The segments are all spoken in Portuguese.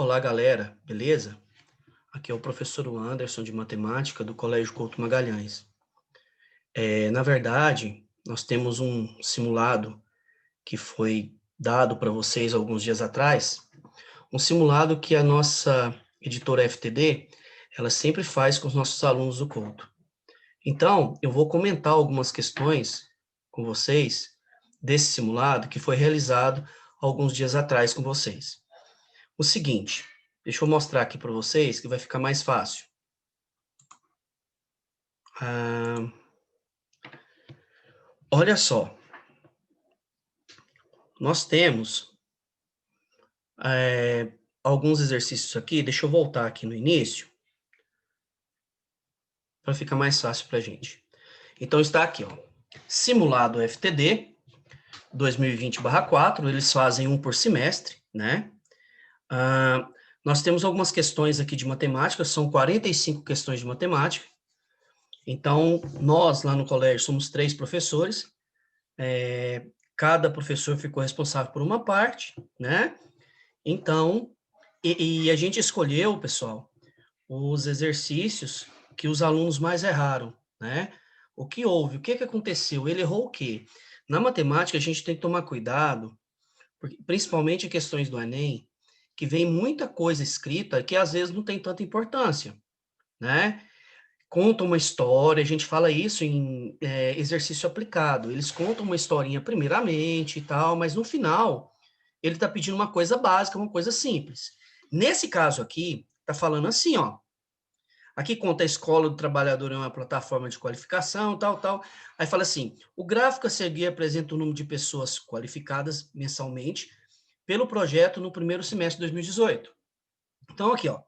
Olá, galera, beleza? Aqui é o professor Anderson de Matemática do Colégio Couto Magalhães. Na verdade, nós temos um simulado que foi dado para vocês alguns dias atrás, um simulado que a nossa editora FTD, ela sempre faz com os nossos alunos do Couto. Então, eu vou comentar algumas questões com vocês desse simulado que foi realizado alguns dias atrás com vocês. O seguinte, deixa eu mostrar aqui para vocês que vai ficar mais fácil. Ah, olha só, nós temos alguns exercícios aqui, deixa eu voltar aqui no início, para ficar mais fácil para a gente. Então, está aqui, ó, simulado FTD 2020/4, eles fazem um por semestre, né? Nós temos algumas questões aqui de matemática, são 45 questões de matemática. Então, nós lá no colégio somos 3 professores, cada professor ficou responsável por uma parte, né? Então, e a gente escolheu, pessoal, os exercícios que os alunos mais erraram, né? O que houve? O que que aconteceu? Ele errou o quê? Na matemática, a gente tem que tomar cuidado, principalmente em questões do Enem, que vem muita coisa escrita que às vezes não tem tanta importância, né? Conta uma história, a gente fala isso em exercício aplicado. Eles contam uma historinha primeiramente e tal, mas no final ele está pedindo uma coisa básica, uma coisa simples. Nesse caso aqui, está falando assim, ó. Aqui conta a escola do trabalhador é uma plataforma de qualificação, tal, tal. Aí fala assim, o gráfico a seguir apresenta o número de pessoas qualificadas mensalmente pelo projeto no primeiro semestre de 2018. Então, aqui, ó,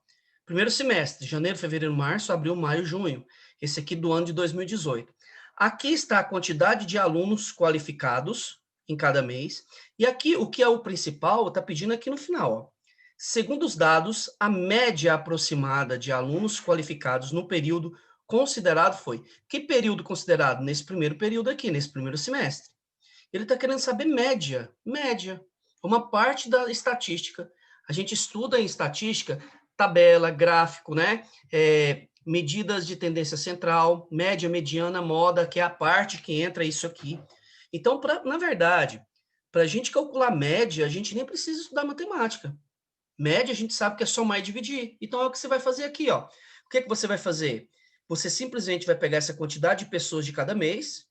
primeiro semestre, janeiro, fevereiro, março, abril, maio, junho. Esse aqui do ano de 2018. Aqui está a quantidade de alunos qualificados em cada mês. E aqui, o que é o principal, está pedindo aqui no final, ó. Segundo os dados, a média aproximada de alunos qualificados no período considerado foi. Que período considerado? Nesse primeiro período aqui, nesse primeiro semestre. Ele está querendo saber média, média, uma parte da estatística. A gente estuda em estatística, tabela, gráfico, né? Medidas de tendência central, média, mediana, moda, que é a parte que entra isso aqui. Então, na verdade, para a gente calcular média, a gente nem precisa estudar matemática. Média, a gente sabe que é somar e dividir. Então, é o que você vai fazer aqui, ó. O que, que você vai fazer? Você simplesmente vai pegar essa quantidade de pessoas de cada mês,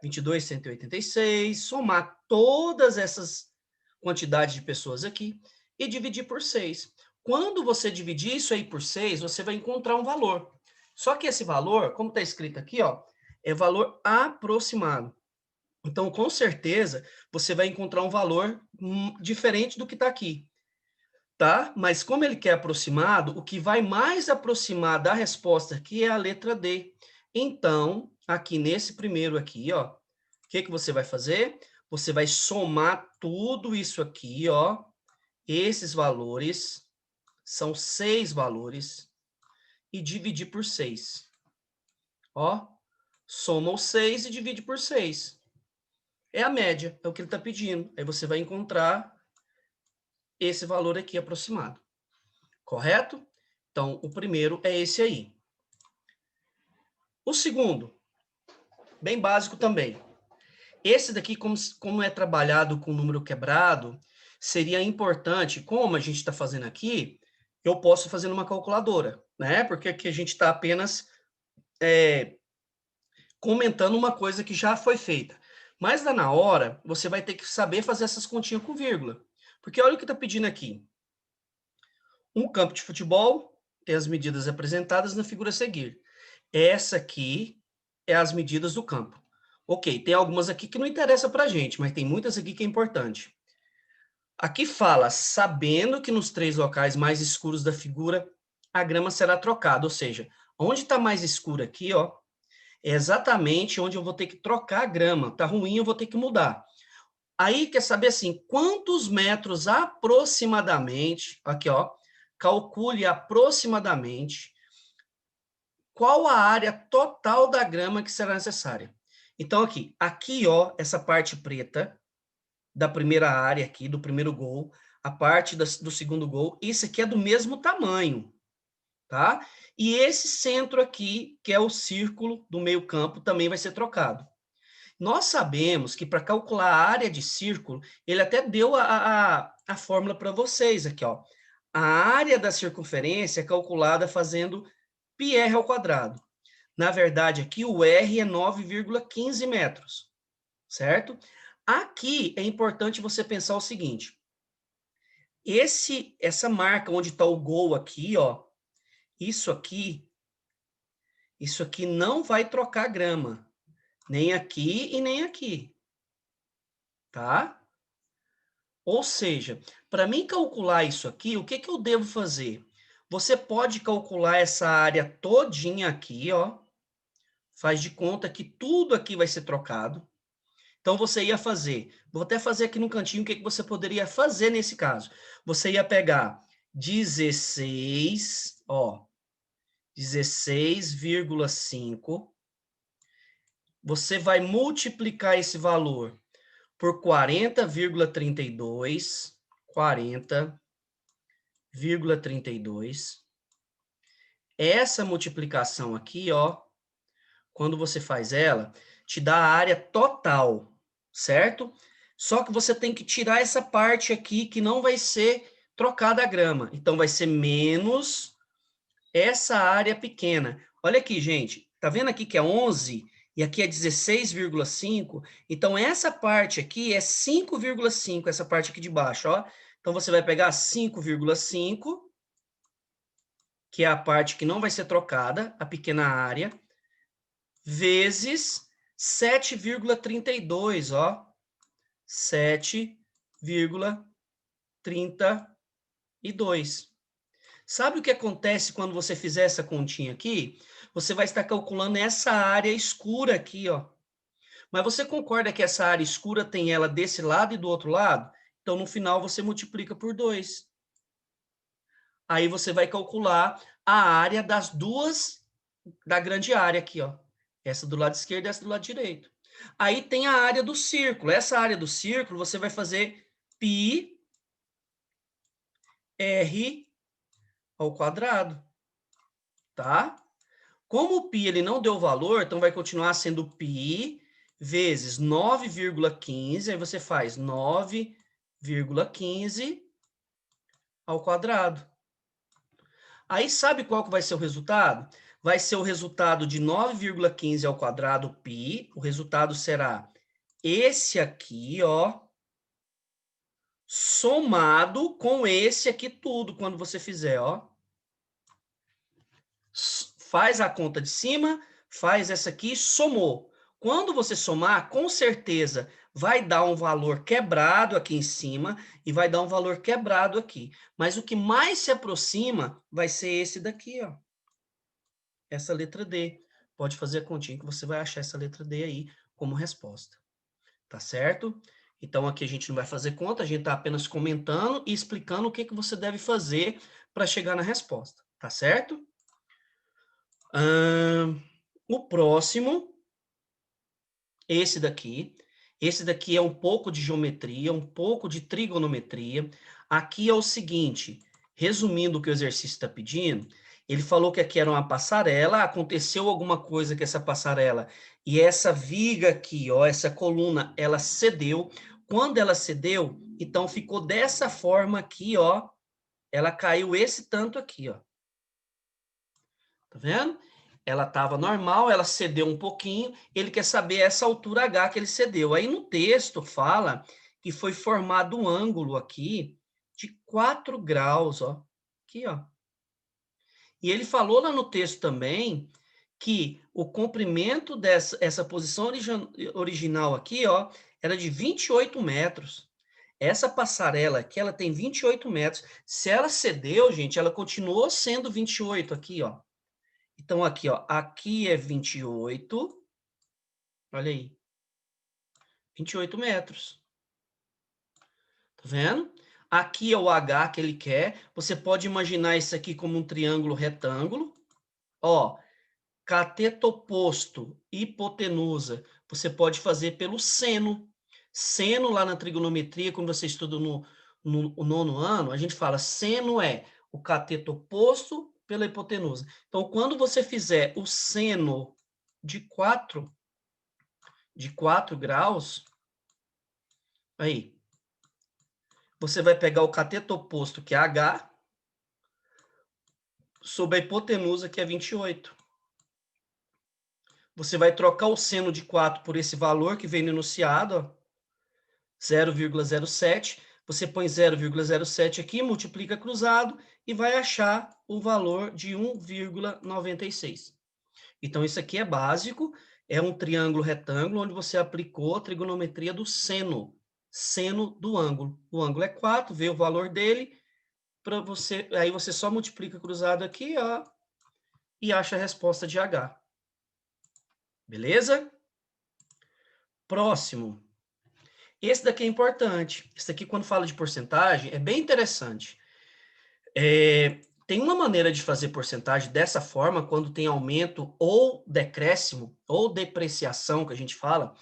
22.186, somar todas essas quantidades de pessoas aqui e dividir por 6. Quando você dividir isso aí por 6, você vai encontrar um valor. Só que esse valor, como está escrito aqui, ó, é valor aproximado. Então, com certeza, você vai encontrar um valor diferente do que está aqui, tá? Mas como ele quer aproximado, o que vai mais aproximar da resposta aqui é a letra D. Então, aqui nesse primeiro aqui, ó, o que que você vai fazer? Você vai somar tudo isso aqui, ó. Esses valores são 6 valores e dividir por 6. Ó, soma os 6 e divide por 6. É a média, é o que ele está pedindo. Aí você vai encontrar esse valor aqui aproximado. Correto? Então, o primeiro é esse aí. O segundo, bem básico também. Esse daqui, como é trabalhado com número quebrado, seria importante, como a gente está fazendo aqui, eu posso fazer numa calculadora, né? Porque aqui a gente está apenas comentando uma coisa que já foi feita. Mas lá na hora, você vai ter que saber fazer essas continhas com vírgula. Porque olha o que está pedindo aqui. Um campo de futebol tem as medidas apresentadas na figura a seguir. Essa aqui é as medidas do campo. Ok, tem algumas aqui que não interessa para a gente, mas tem muitas aqui que é importante. Aqui fala, sabendo que nos 3 locais mais escuros da figura, a grama será trocada, ou seja, onde está mais escuro aqui, ó, é exatamente onde eu vou ter que trocar a grama. Tá ruim, eu vou ter que mudar. Aí quer saber assim, quantos metros aproximadamente, aqui ó, calcule aproximadamente qual a área total da grama que será necessária. Então aqui ó, essa parte preta da primeira área aqui, do primeiro gol, a parte do segundo gol. Isso aqui é do mesmo tamanho, tá? E esse centro aqui, que é o círculo do meio campo, também vai ser trocado. Nós sabemos que para calcular a área de círculo, ele até deu a fórmula para vocês aqui, ó. A área da circunferência é calculada fazendo πr ao quadrado. Na verdade, aqui o R é 9,15 metros, certo? Aqui é importante você pensar o seguinte. Essa marca onde está o gol aqui, ó, isso aqui não vai trocar grama. Nem aqui e nem aqui. Tá? Ou seja, para mim calcular isso aqui, o que que eu devo fazer? Você pode calcular essa área todinha aqui, ó. Faz de conta que tudo aqui vai ser trocado. Então, você ia fazer, vou até fazer aqui no cantinho o que que você poderia fazer nesse caso. Você ia pegar 16, ó, 16,5. Você vai multiplicar esse valor por 40,32. 40,32. Essa multiplicação aqui, ó, quando você faz ela, te dá a área total, certo? Só que você tem que tirar essa parte aqui que não vai ser trocada a grama. Então, vai ser menos essa área pequena. Olha aqui, gente. Tá vendo aqui que é 11 e aqui é 16,5? Então, essa parte aqui é 5,5, essa parte aqui de baixo, ó. Então, você vai pegar 5,5, que é a parte que não vai ser trocada, a pequena área, vezes 7,32, ó. 7,32. Sabe o que acontece quando você fizer essa continha aqui? Você vai estar calculando essa área escura aqui, ó. Mas você concorda que essa área escura tem ela desse lado e do outro lado? Então, no final, você multiplica por 2. Aí você vai calcular a área das duas, da grande área aqui, ó. Essa do lado esquerdo e essa do lado direito. Aí tem a área do círculo. Essa área do círculo, você vai fazer πr ao quadrado, tá? Como o π ele não deu valor, então vai continuar sendo π vezes 9,15, aí você faz 9,15 ao quadrado. Aí sabe qual que vai ser o resultado? Vai ser o resultado de 9,15 ao quadrado π, o resultado será esse aqui, ó, somado com esse aqui tudo, quando você fizer, ó. Faz a conta de cima, faz essa aqui, somou. Quando você somar, com certeza vai dar um valor quebrado aqui em cima e vai dar um valor quebrado aqui. Mas o que mais se aproxima vai ser esse daqui, ó. Essa letra D. Pode fazer a continha que você vai achar essa letra D aí como resposta. Tá certo? Então, aqui a gente não vai fazer conta, a gente está apenas comentando e explicando o que que você deve fazer para chegar na resposta. Tá certo? O próximo, esse daqui. Esse daqui é um pouco de geometria, um pouco de trigonometria. Aqui é o seguinte, resumindo o que o exercício está pedindo, ele falou que aqui era uma passarela, aconteceu alguma coisa com essa passarela, e essa viga aqui, ó, essa coluna, ela cedeu. Quando ela cedeu, então ficou dessa forma aqui, ó, ela caiu esse tanto aqui, ó. Tá vendo? Ela estava normal, ela cedeu um pouquinho, ele quer saber essa altura H que ele cedeu. Aí no texto fala que foi formado um ângulo aqui de 4 graus, ó. Aqui, ó. E ele falou lá no texto também que o comprimento essa posição original aqui, ó, era de 28 metros. Essa passarela aqui, ela tem 28 metros. Se ela cedeu, gente, ela continuou sendo 28 aqui, ó. Então, aqui, ó, aqui é 28, olha aí, 28 metros. Tá vendo? Aqui é o H que ele quer. Você pode imaginar isso aqui como um triângulo retângulo. Ó, cateto oposto, hipotenusa, você pode fazer pelo seno. Seno lá na trigonometria, quando você estuda no nono ano, a gente fala seno é o cateto oposto pela hipotenusa. Então, quando você fizer o seno de 4 graus, aí, você vai pegar o cateto oposto, que é H, sobre a hipotenusa, que é 28. Você vai trocar o seno de 4 por esse valor que vem no enunciado, ó, 0,07. Você põe 0,07 aqui, multiplica cruzado e vai achar o valor de 1,96. Então, isso aqui é básico, é um triângulo retângulo onde você aplicou a trigonometria do seno do ângulo. O ângulo é 4, vê o valor dele, para você, aí você só multiplica cruzado aqui, ó, e acha a resposta de H. Beleza? Próximo. Esse daqui é importante. Esse daqui, quando fala de porcentagem, é bem interessante. Tem uma maneira de fazer porcentagem dessa forma, quando tem aumento ou decréscimo, ou depreciação, que a gente fala,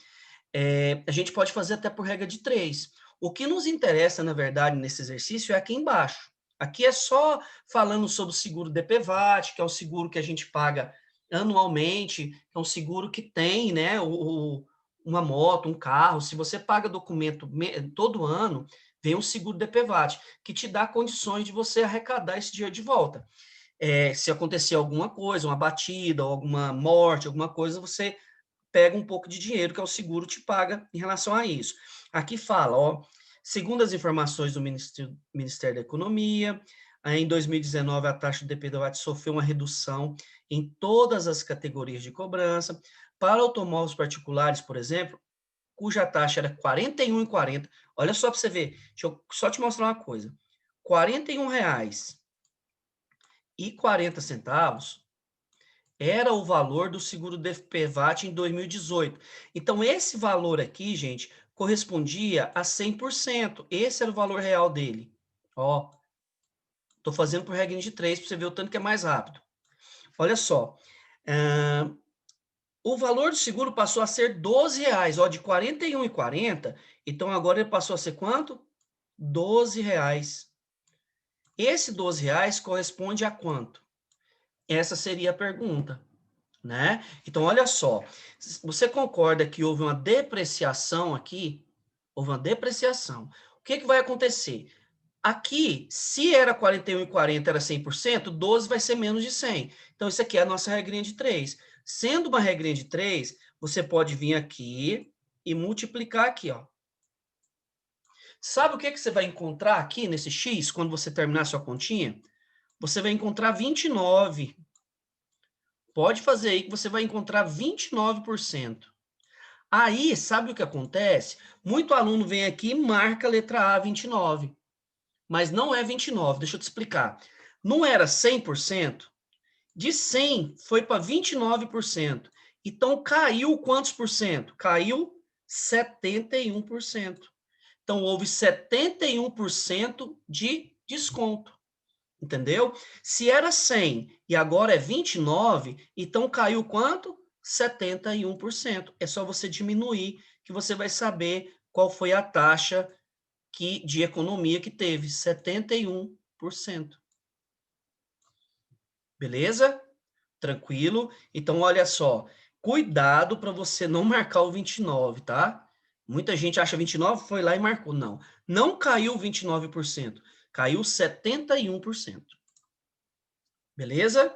a gente pode fazer até por regra de 3. O que nos interessa, na verdade, nesse exercício é aqui embaixo. Aqui é só falando sobre o seguro DPVAT, que é o seguro que a gente paga anualmente, é um seguro que tem, né, uma moto, um carro. Se você paga documento todo ano, vem um seguro DPVAT, que te dá condições de você arrecadar esse dinheiro de volta. Se acontecer alguma coisa, uma batida, alguma morte, alguma coisa, você pega um pouco de dinheiro que é o seguro te paga em relação a isso. Aqui fala, ó, segundo as informações do Ministério da Economia, em 2019 a taxa do DPVAT sofreu uma redução em todas as categorias de cobrança. Para automóveis particulares, por exemplo, cuja taxa era R$ 41,40. Olha só para você ver, deixa eu só te mostrar uma coisa. R$ 41,40 era o valor do seguro DPVAT em 2018. Então, esse valor aqui, gente, correspondia a 100%. Esse era o valor real dele. Ó, estou fazendo por regra de 3 para você ver o tanto que é mais rápido. Olha só, o valor do seguro passou a ser R$ 12, ó, de R$ 41,40. Então, agora ele passou a ser quanto? R$ 12. Esse R$ 12 corresponde a quanto? Essa seria a pergunta. Né? Então, olha só, você concorda que houve uma depreciação aqui? Houve uma depreciação. O que vai acontecer? Aqui, se era 41,40, era 100%, 12 vai ser menos de 100. Então, isso aqui é a nossa regrinha de 3. Sendo uma regrinha de 3, você pode vir aqui e multiplicar aqui, ó. Sabe o que você vai encontrar aqui nesse X, quando você terminar a sua continha? Você vai encontrar 29. Pode fazer aí que você vai encontrar 29%. Aí, sabe o que acontece? Muito aluno vem aqui e marca a letra A 29, mas não é 29, deixa eu te explicar. Não era 100%? De 100 foi para 29%. Então caiu quantos por cento? Caiu 71%. Então houve 71% de desconto. Entendeu? Se era 100 e agora é 29, então caiu quanto? 71%. É só você diminuir que você vai saber qual foi a taxa de economia que teve, 71%. Beleza? Tranquilo? Então, olha só, cuidado para você não marcar o 29, tá? Muita gente acha 29, foi lá e marcou. Não, não caiu 29%, caiu 71%. Beleza?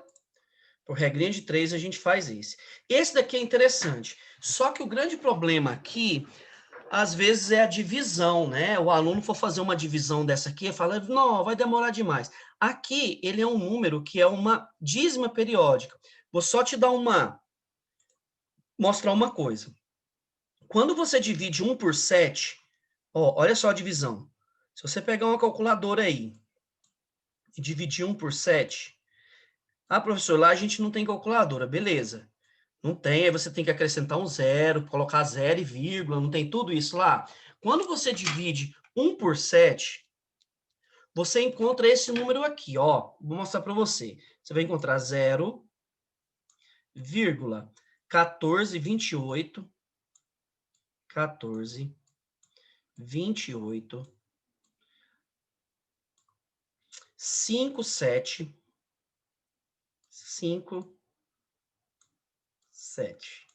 Por regrinha de 3, a gente faz esse. Esse daqui é interessante. Só que o grande problema aqui, às vezes, é a divisão, né? O aluno for fazer uma divisão dessa aqui, fala, não, vai demorar demais. Aqui, ele é um número que é uma dízima periódica. Vou só te dar mostrar uma coisa. Quando você divide 1 por 7, ó, olha só a divisão. Se você pegar uma calculadora aí e dividir 1 por 7, professor, lá a gente não tem calculadora, beleza. Não tem, aí você tem que acrescentar um zero, colocar zero e vírgula, não tem tudo isso lá. Quando você divide 1 por 7, você encontra esse número aqui, ó. Vou mostrar para você. Você vai encontrar 0,1428, 14, 28, 5, 7. 5, 7.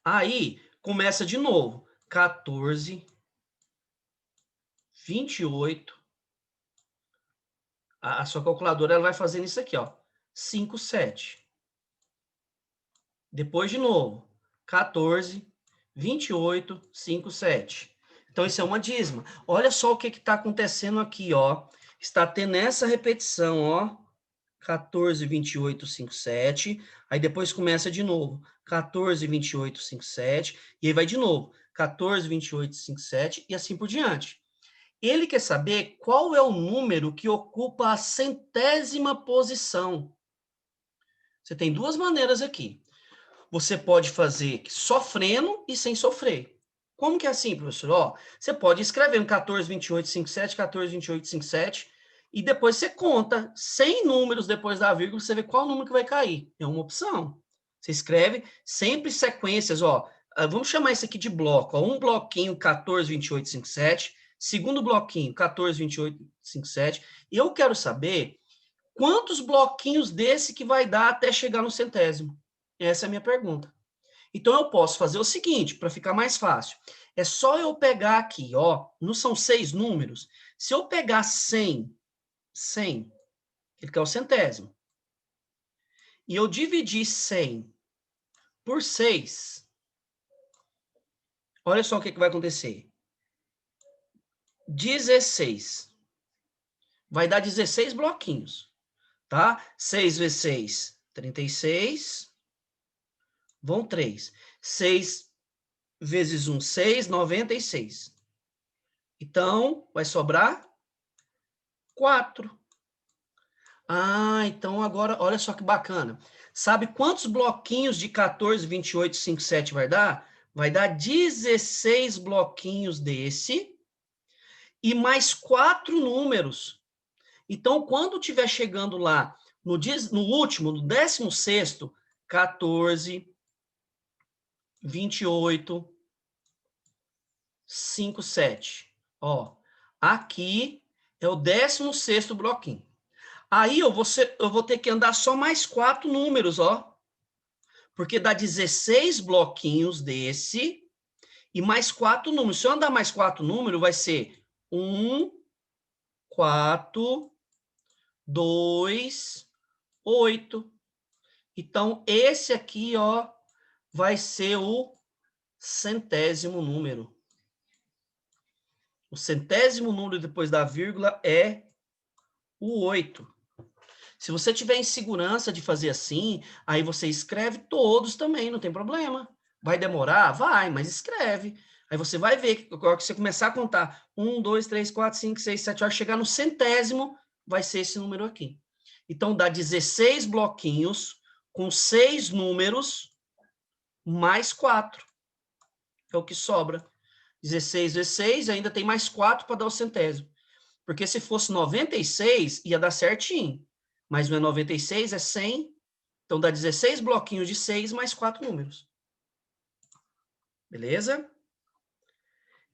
Aí, começa de novo. 14, 28. A sua calculadora ela vai fazendo isso aqui, ó. 5, 7. Depois, de novo. 14, 28, 5, 7. Então, isso é uma dízima. Olha só o que está acontecendo aqui, ó. Está tendo essa repetição, ó. 14, 28, 5, 7. Aí depois começa de novo. 14, 28, 5, 7. E aí vai de novo. 14, 28, 5, 7. E assim por diante. Ele quer saber qual é o número que ocupa a centésima posição. Você tem duas maneiras aqui. Você pode fazer sofrendo e sem sofrer. Como que é assim, professor? Ó, você pode escrever um 14, 28, 5, 7, 14, 28, 5, 7, e depois você conta 100 números depois da vírgula, você vê qual número que vai cair. É uma opção. Você escreve sempre sequências, ó. Vamos chamar isso aqui de bloco. Ó, um bloquinho, 14, 28, 5, 7. Segundo bloquinho, 14, 28, 5, 7. E eu quero saber quantos bloquinhos desse que vai dar até chegar no centésimo. Essa é a minha pergunta. Então, eu posso fazer o seguinte, para ficar mais fácil. É só eu pegar aqui, ó, não são 6 números. Se eu pegar 100, ele quer o centésimo, e eu dividir 100 por 6, olha só o que vai acontecer. 16. Vai dar 16 bloquinhos, tá? 6 vezes 6, 36. Vão 3. 6 vezes 1, 6, 96. Então, vai sobrar 4. Ah, então agora, olha só que bacana. Sabe quantos bloquinhos de 14, 28, 5, 7 vai dar? Vai dar 16 bloquinhos desse e mais 4 números. Então, quando estiver chegando lá no último, no 16º, 14, 28, 5, 7. Ó, aqui é o 16º bloquinho. Aí eu vou ter que andar só mais 4 números, ó. Porque dá 16 bloquinhos desse e mais 4 números. Se eu andar mais 4 números, vai ser 1, 4, 2, 8. Então, esse aqui, ó, vai ser o centésimo número. O centésimo número depois da vírgula é o 8. Se você tiver insegurança de fazer assim, aí você escreve todos também, não tem problema. Vai demorar? Vai, mas escreve. Aí você vai ver que quando você começar a contar 1, 2, 3, 4, 5, 6, 7 horas, chegar no centésimo, vai ser esse número aqui. Então, dá 16 bloquinhos com 6 números mais 4. É o que sobra. 16 vezes 6, ainda tem mais 4 para dar o centésimo. Porque se fosse 96, ia dar certinho. Mas não é 96, é 100. Então, dá 16 bloquinhos de 6 mais 4 números. Beleza?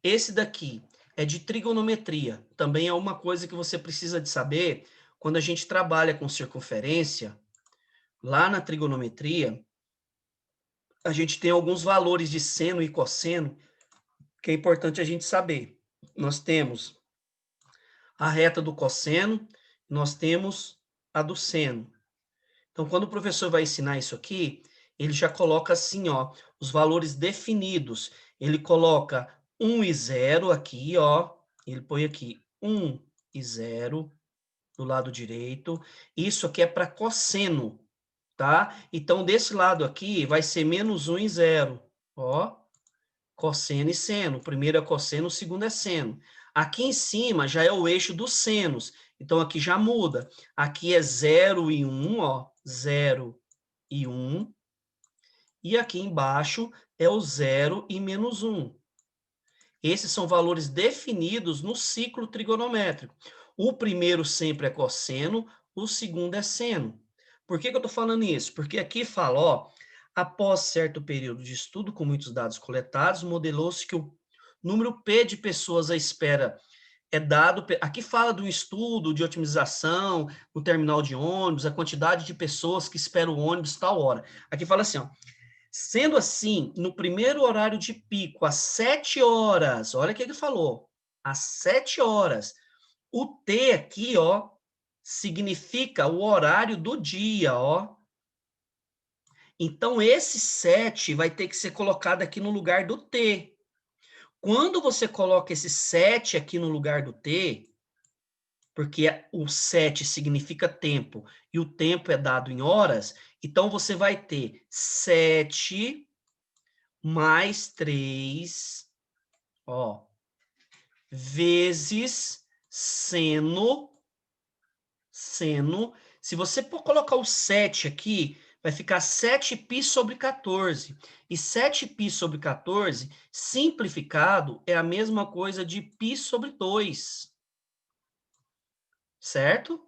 Esse daqui é de trigonometria. Também é uma coisa que você precisa de saber quando a gente trabalha com circunferência. Lá na trigonometria, a gente tem alguns valores de seno e cosseno que é importante a gente saber. Nós temos a reta do cosseno, nós temos a do seno. Então, quando o professor vai ensinar isso aqui, ele já coloca assim, ó, os valores definidos. Ele coloca 1 e 0 aqui, ó. Ele põe aqui 1 e 0 do lado direito. Isso aqui é para cosseno, tá? Então, desse lado aqui vai ser menos 1 e 0, ó. Cosseno e seno. O primeiro é cosseno, o segundo é seno. Aqui em cima já é o eixo dos senos. Então, aqui já muda. Aqui é 0 e 1, ó. 0 e 1. E aqui embaixo é o 0 e menos 1. Esses são valores definidos no ciclo trigonométrico. O primeiro sempre é cosseno, o segundo é seno. Por que eu estou falando isso? Porque aqui fala, ó, após certo período de estudo com muitos dados coletados, modelou-se que o número P de pessoas à espera é dado... Aqui fala do estudo de otimização no terminal de ônibus, a quantidade de pessoas que esperam o ônibus tal hora. Aqui fala assim, ó, sendo assim, no primeiro horário de pico, às 7 horas, olha o que ele falou, às 7 horas, o T aqui, ó, significa o horário do dia, ó. Então, esse 7 vai ter que ser colocado aqui no lugar do T. Quando você coloca esse 7 aqui no lugar do T, porque o 7 significa tempo, e o tempo é dado em horas, então você vai ter 7 mais 3, ó, vezes seno, se você colocar o 7 aqui, vai ficar 7π sobre 14. E 7π sobre 14, simplificado, é a mesma coisa de π sobre 2. Certo?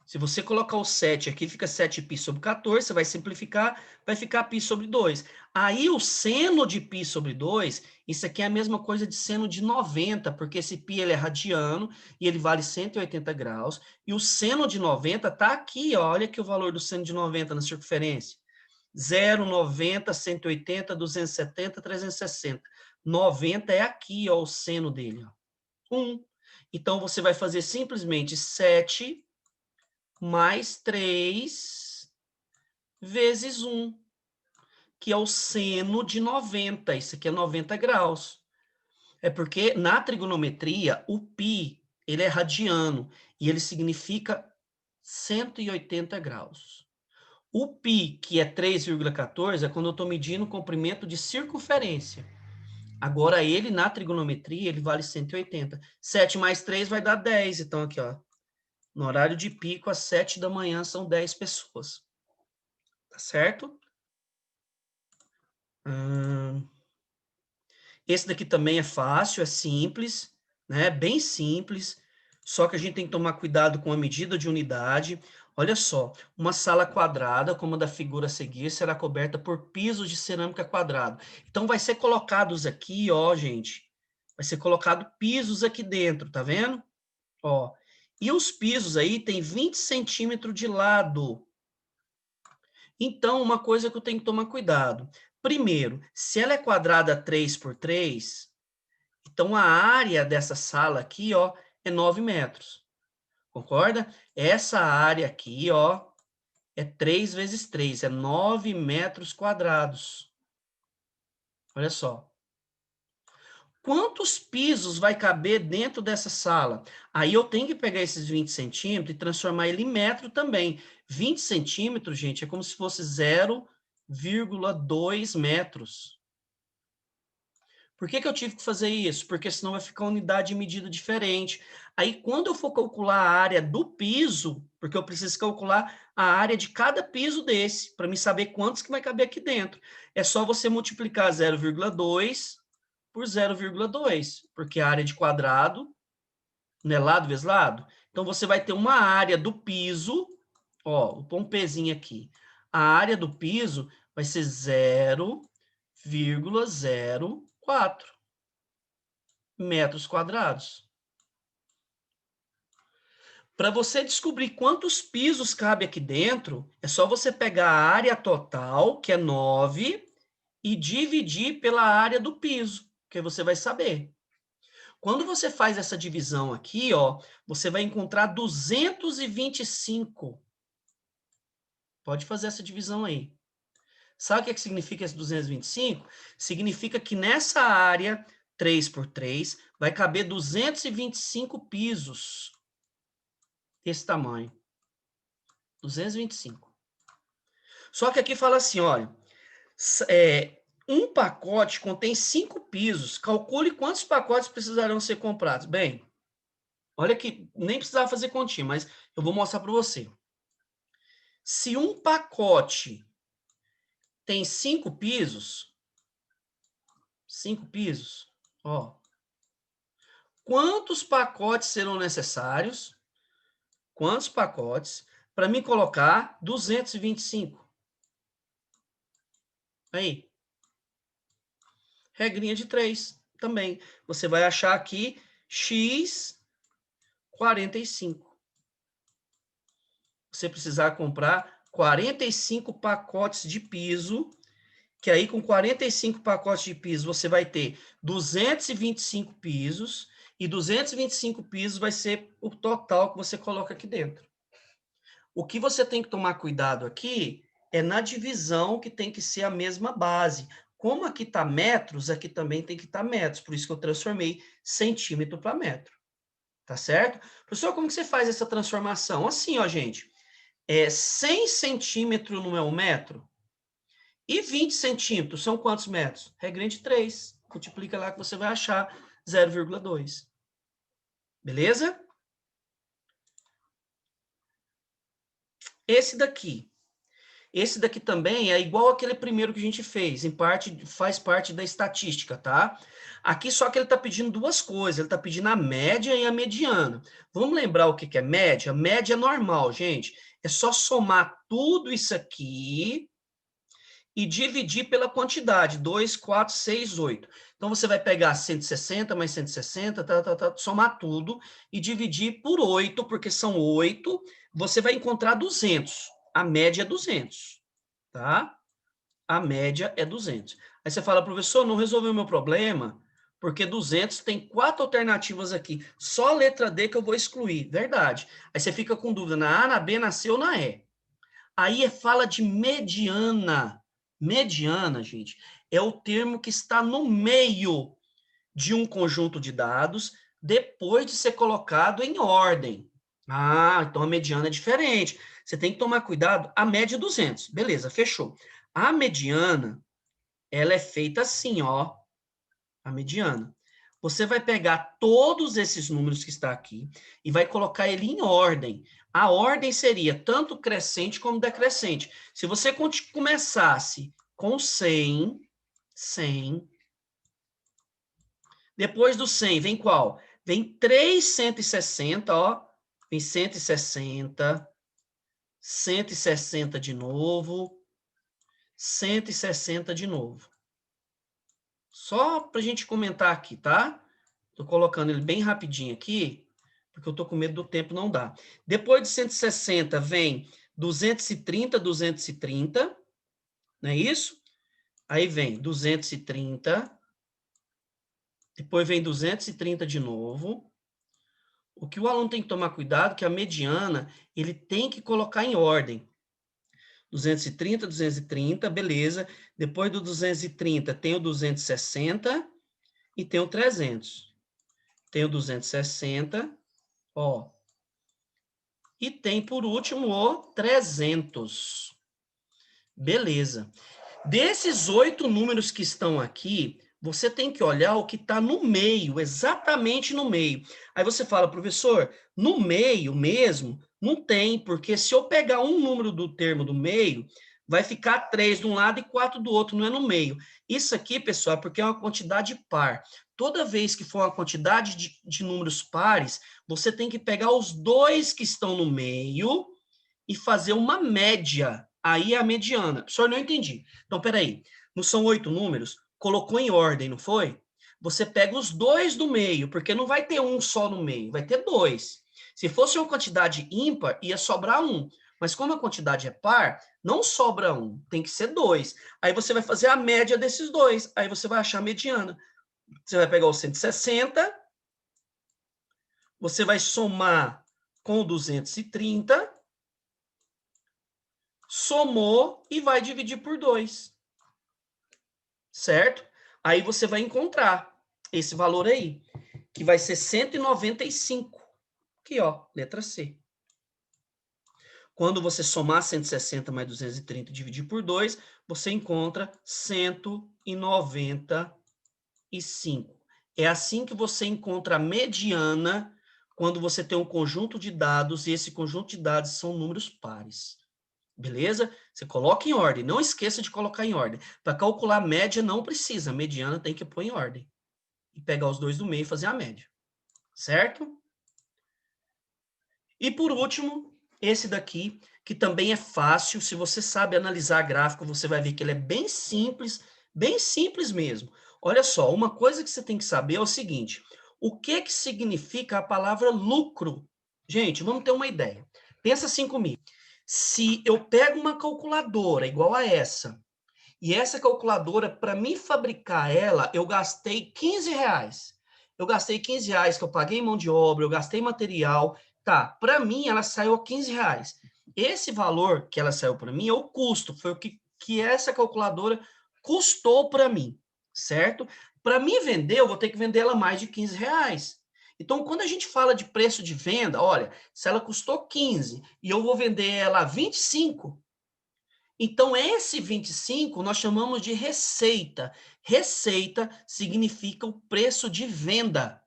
Se você colocar o 7 aqui, fica 7π sobre 14, você vai simplificar, vai ficar π sobre 2. Aí o seno de π sobre 2, isso aqui é a mesma coisa de seno de 90, porque esse π ele é radiano e ele vale 180 graus. E o seno de 90 está aqui, ó, olha aqui o valor do seno de 90 na circunferência. 0, 90, 180, 270, 360. 90 é aqui, ó, o seno dele. Ó. 1. Então, você vai fazer simplesmente 7 mais 3 vezes 1, que é o seno de 90. Isso aqui é 90 graus. É porque na trigonometria, o π, ele é radiano, e ele significa 180 graus. O π, que é 3,14, é quando eu estou medindo o comprimento de circunferência. Agora, ele, na trigonometria, ele vale 180. 7 mais 3 vai dar 10. Então, aqui, ó. No horário de pico, às 7 da manhã, são 10 pessoas. Tá certo? Esse daqui também é fácil, é simples, né? Bem simples. Só que a gente tem que tomar cuidado com a medida de unidade. Olha só, uma sala quadrada, como a da figura a seguir, será coberta por pisos de cerâmica quadrado. Então, vai ser colocados aqui, ó, gente, vai ser colocado pisos aqui dentro, tá vendo? Ó, e os pisos aí tem 20 centímetros de lado. Então, uma coisa que eu tenho que tomar cuidado. Primeiro, se ela é quadrada 3 por 3, então a área dessa sala aqui, ó, é 9 metros. Concorda? Essa área aqui, ó, é 3 vezes 3, é 9 metros quadrados. Olha só. Quantos pisos vai caber dentro dessa sala? Aí eu tenho que pegar esses 20 centímetros e transformar ele em metro também. 20 centímetros, gente, é como se fosse 0,2 metros. Por que eu tive que fazer isso? Porque senão vai ficar uma unidade de medida diferente. Aí, quando eu for calcular a área do piso, porque eu preciso calcular a área de cada piso desse, para me saber quantos que vai caber aqui dentro. É só você multiplicar 0,2 por 0,2, porque a área de quadrado, né, lado vezes lado. Então, você vai ter uma área do piso, ó, vou pôr um pezinho aqui. A área do piso vai ser 0,04 metros quadrados. Para você descobrir quantos pisos cabe aqui dentro, é só você pegar a área total, que é 9, e dividir pela área do piso, que você vai saber. Quando você faz essa divisão aqui, ó, você vai encontrar 225. Pode fazer essa divisão aí. Sabe o que significa esse 225? Significa que nessa área 3 por 3 vai caber 225 pisos desse tamanho. 225. Só que aqui fala assim, olha, um pacote contém 5 pisos. Calcule quantos pacotes precisarão ser comprados. Bem, olha que nem precisava fazer continha, mas eu vou mostrar para você. Se um pacote tem 5 pisos, ó, quantos pacotes serão necessários? Quantos pacotes para me colocar 225? Aí. Regrinha de 3 também. Você vai achar aqui X 45. Você precisar comprar 45 pacotes de piso, que aí com 45 pacotes de piso você vai ter 225 pisos, e 225 pisos vai ser o total que você coloca aqui dentro. O que você tem que tomar cuidado aqui é na divisão, que tem que ser a mesma base. Como aqui está metros, aqui também tem que estar metros, por isso que eu transformei centímetro para metro. Tá certo? Professor, como que você faz essa transformação? Assim, ó, gente. 100 centímetros não é um metro? E 20 centímetros são quantos metros? Regra de 3. Multiplica lá que você vai achar 0,2. Beleza? Esse daqui também é igual aquele primeiro que a gente fez, em parte, faz parte da estatística, tá? Aqui só que ele está pedindo duas coisas, ele está pedindo a média e a mediana. Vamos lembrar o que é média? Média é normal, gente. É só somar tudo isso aqui e dividir pela quantidade, 2, 4, 6, 8. Então, você vai pegar 160 mais 160, somar tudo e dividir por 8, porque são 8, você vai encontrar 200. A média é 200, tá? A média é 200. Aí você fala, professor, não resolveu o meu problema, porque 200 tem 4 alternativas aqui. Só a letra D que eu vou excluir. Verdade. Aí você fica com dúvida na A, na B, na C ou na E. Aí fala de mediana. Mediana, gente, é o termo que está no meio de um conjunto de dados depois de ser colocado em ordem. Ah, então a mediana é diferente. Você tem que tomar cuidado. A média é 200. Beleza, fechou. A mediana, ela é feita assim, ó. A mediana. Você vai pegar todos esses números que está aqui e vai colocar ele em ordem. A ordem seria tanto crescente como decrescente. Se você começasse com 100, depois do 100 vem qual? Vem 360, ó. Vem 160, 160 de novo, 160 de novo. Só para a gente comentar aqui, tá? Estou colocando ele bem rapidinho aqui, porque eu estou com medo do tempo não dar. Depois de 160 vem 230, 230, não é isso? Aí vem 230, depois vem 230 de novo. O que o aluno tem que tomar cuidado é que a mediana ele tem que colocar em ordem. 230, 230, beleza. Depois do 230 tem o 260 e tem o 300. Tem o 260, ó. E tem, por último, o 300. Beleza. Desses 8 números que estão aqui, você tem que olhar o que está no meio, exatamente no meio. Aí você fala, professor, no meio mesmo, não tem, porque se eu pegar um número do termo do meio, vai ficar 3 de um lado e 4 do outro, não é no meio. Isso aqui, pessoal, é porque é uma quantidade par. Toda vez que for uma quantidade de números pares, você tem que pegar os dois que estão no meio e fazer uma média. Aí é a mediana. Professor, não entendi. Então, peraí. Não são 8 números? Colocou em ordem, não foi? Você pega os dois do meio, porque não vai ter um só no meio, vai ter dois. Se fosse uma quantidade ímpar, ia sobrar um. Mas como a quantidade é par, não sobra um, tem que ser dois. Aí você vai fazer a média desses dois. Aí você vai achar a mediana. Você vai pegar o 160, você vai somar com o 230, somou e vai dividir por 2. Certo? Aí você vai encontrar esse valor aí, que vai ser 195. Aqui, ó, letra C. Quando você somar 160 mais 230 e dividir por 2, você encontra 195. É assim que você encontra a mediana quando você tem um conjunto de dados e esse conjunto de dados são números pares. Beleza? Você coloca em ordem. Não esqueça de colocar em ordem. Para calcular a média, não precisa. A mediana tem que pôr em ordem. E pegar os dois do meio e fazer a média. Certo? E por último, esse daqui, que também é fácil. Se você sabe analisar gráfico, você vai ver que ele é bem simples mesmo. Olha só, uma coisa que você tem que saber é o seguinte. O que que significa a palavra lucro? Gente, vamos ter uma ideia. Pensa assim comigo. Se eu pego uma calculadora igual a essa, e essa calculadora, para mim fabricar ela, eu gastei R$ 15. Eu gastei R$ 15 que eu paguei mão de obra, eu gastei material. Tá, para mim ela saiu a R$ 15. Esse valor que ela saiu para mim é o custo, foi o que essa calculadora custou para mim, certo? Para mim vender, eu vou ter que vender ela mais de R$ 15. Então, quando a gente fala de preço de venda, olha, se ela custou 15 e eu vou vender ela a 25, então, esse 25 nós chamamos de receita. Receita significa o preço de venda,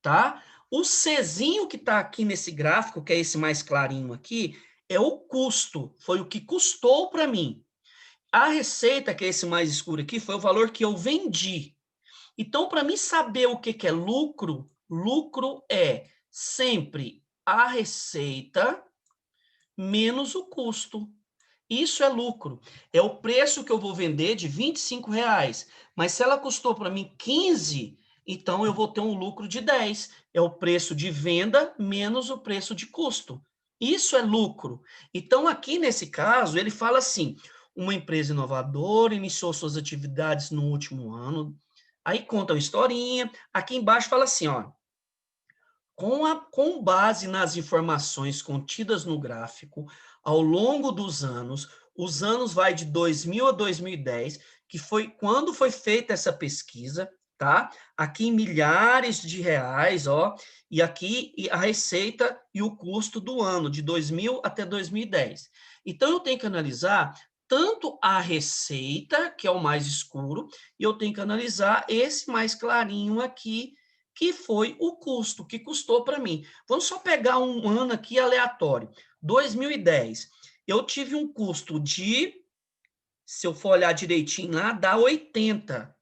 tá? O Czinho que está aqui nesse gráfico, que é esse mais clarinho aqui, é o custo, foi o que custou para mim. A receita, que é esse mais escuro aqui, foi o valor que eu vendi. Então, para mim saber o que é lucro, lucro é sempre a receita menos o custo. Isso é lucro. É o preço que eu vou vender de R$ 25. Mas se ela custou para mim 15, então eu vou ter um lucro de 10. É o preço de venda menos o preço de custo. Isso é lucro. Então, aqui nesse caso, ele fala assim: uma empresa inovadora iniciou suas atividades no último ano. Aí conta uma historinha. Aqui embaixo fala assim: ó. Com base nas informações contidas no gráfico, ao longo dos anos, os anos vai de 2000 a 2010, que foi quando foi feita essa pesquisa, tá? Aqui em milhares de reais, ó, e aqui a receita e o custo do ano, de 2000 até 2010. Então, eu tenho que analisar tanto a receita, que é o mais escuro, e eu tenho que analisar esse mais clarinho aqui, que foi o custo, que custou para mim. Vamos só pegar um ano aqui aleatório. 2010, eu tive um custo de, se eu for olhar direitinho lá, dá 80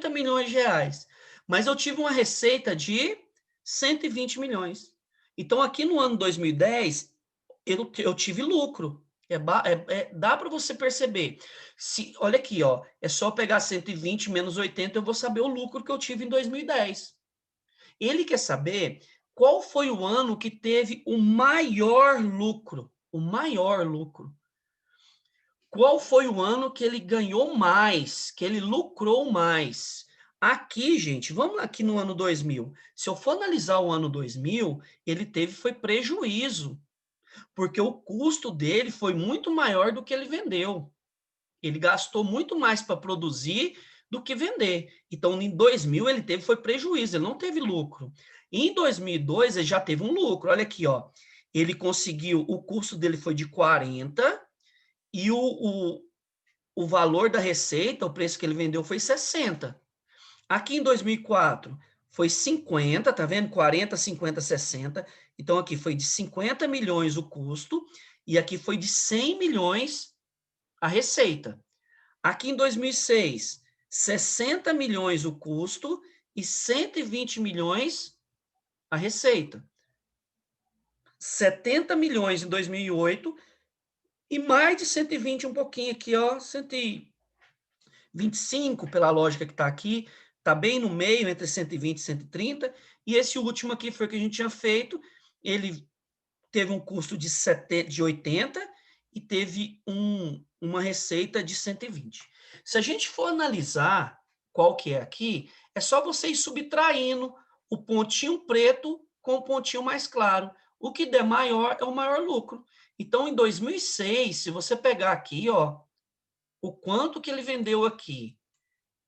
milhões de reais. Mas eu tive uma receita de 120 milhões. Então, aqui no ano 2010, eu tive lucro. Dá para você perceber. Olha aqui, ó, é só pegar 120 menos 80, eu vou saber o lucro que eu tive em 2010. Ele quer saber qual foi o ano que teve o maior lucro. O maior lucro. Qual foi o ano que ele ganhou mais, que ele lucrou mais? Aqui, gente, vamos aqui no ano 2000. Se eu for analisar o ano 2000, ele foi prejuízo, porque o custo dele foi muito maior do que ele vendeu. Ele gastou muito mais para produzir do que vender. Então, em 2000, foi prejuízo, ele não teve lucro. Em 2002, ele já teve um lucro. Olha aqui, ó. Ele conseguiu, o custo dele foi de 40 e o valor da receita, o preço que ele vendeu foi 60. Aqui em 2004, foi 50, tá vendo? 40, 50, 60. Então, aqui foi de 50 milhões o custo e aqui foi de 100 milhões a receita. Aqui em 2006, 60 milhões o custo e 120 milhões a receita. 70 milhões em 2008 e mais de 120 um pouquinho aqui, ó, 125 pela lógica que está aqui, está bem no meio entre 120 e 130, e esse último aqui foi o que a gente tinha feito, ele teve um custo de 80 e teve uma receita de 120. Se a gente for analisar qual que é aqui, é só você ir subtraindo o pontinho preto com o pontinho mais claro. O que der maior é o maior lucro. Então, em 2006, se você pegar aqui, ó, o quanto que ele vendeu aqui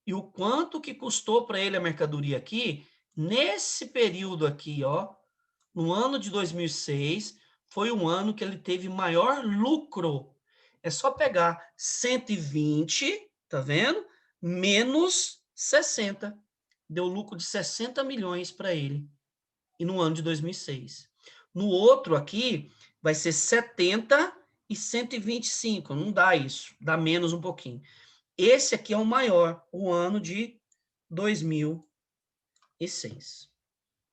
e o quanto que custou para ele a mercadoria aqui, nesse período aqui, ó, no ano de 2006, foi um ano que ele teve maior lucro. É só pegar 120, tá vendo? Menos 60. Deu lucro de 60 milhões para ele. E no ano de 2006. No outro aqui, vai ser 70 e 125. Não dá isso. Dá menos um pouquinho. Esse aqui é o maior, o ano de 2006.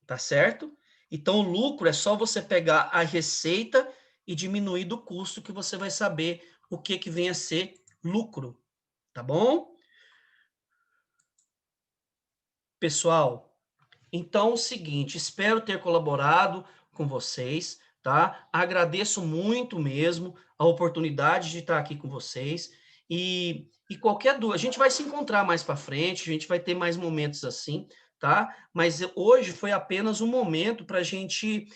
Tá certo? Então, o lucro é só você pegar a receita e diminuir do custo que você vai saber o que vem a ser lucro. Tá bom? Pessoal, Então, é o seguinte, espero ter colaborado com vocês, tá? Agradeço muito mesmo a oportunidade de estar aqui com vocês e qualquer dúvida, a gente vai se encontrar mais para frente, a gente vai ter mais momentos assim, tá? Mas hoje foi apenas um momento para a gente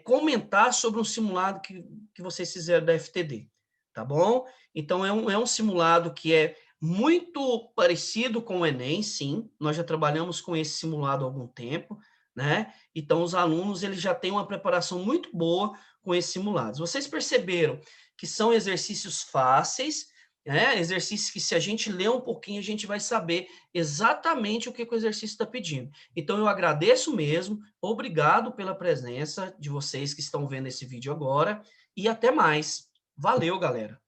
comentar sobre um simulado que vocês fizeram da FTD, tá bom? Então, é um simulado que é muito parecido com o Enem, sim. Nós já trabalhamos com esse simulado há algum tempo, né? Então, os alunos eles já têm uma preparação muito boa com esses simulados. Vocês perceberam que são exercícios fáceis, né? Exercícios que, se a gente ler um pouquinho, a gente vai saber exatamente o que o exercício está pedindo. Então, eu agradeço mesmo, obrigado pela presença de vocês que estão vendo esse vídeo agora, e até mais. Valeu, galera!